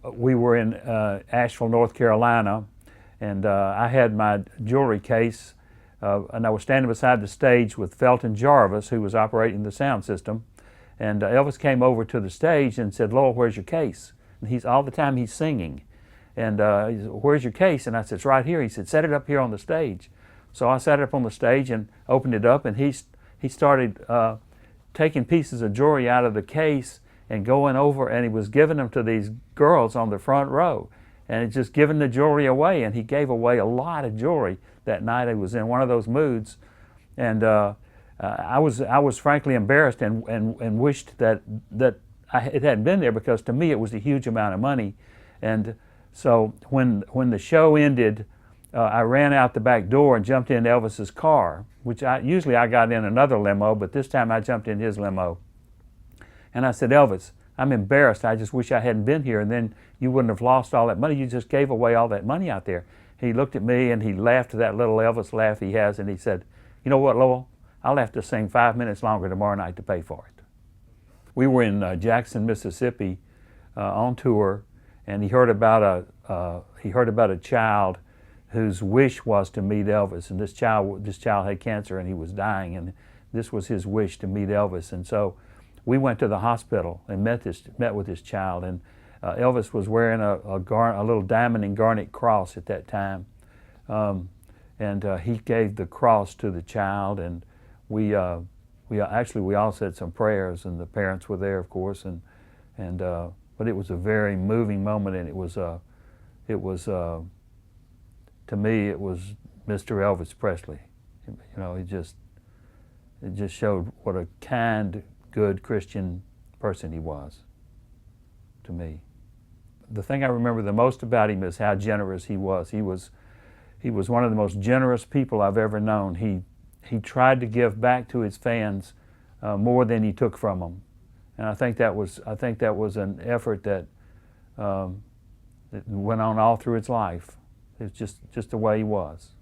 We were in Asheville, North Carolina, and I had my jewelry case, and I was standing beside the stage with Felton Jarvis, who was operating the sound system. And Elvis came over to the stage and said, "Lowell, where's your case?" And all the time he's singing. And he said, "Where's your case?" And I said, "It's right here." He said, "Set it up here on the stage." So I sat up on the stage and opened it up, and he started taking pieces of jewelry out of the case and going over, and he was giving them to these girls on the front row, and he's just giving the jewelry away. And he gave away a lot of jewelry that night. He was in one of those moods, and I was frankly embarrassed and wished that it hadn't been there, because to me it was a huge amount of money. And so when the show ended, I ran out the back door and jumped in Elvis's car, which usually I got in another limo, but this time I jumped in his limo. And I said, "Elvis, I'm embarrassed. I just wish I hadn't been here, and then you wouldn't have lost all that money. You just gave away all that money out there." He looked at me and he laughed, that little Elvis laugh he has, and he said, "You know what, Lowell? I'll have to sing 5 minutes longer tomorrow night to pay for it." We were in Jackson, Mississippi on tour, and he heard about a child whose wish was to meet Elvis, and this child had cancer and he was dying, and this was his wish, to meet Elvis. And so we went to the hospital and met with this child, and Elvis was wearing a little diamond and garnet cross at that time, and he gave the cross to the child, and we all said some prayers, and the parents were there, of course, but it was a very moving moment, and it was to me it was Mr. Elvis Presley. You know, it just showed what a kind, good Christian person he was to me. The thing I remember the most about him is how generous he was. He was one of the most generous people I've ever known. He tried to give back to his fans more than he took from them, and I think that was an effort that went on all through his life. It's just the way he was.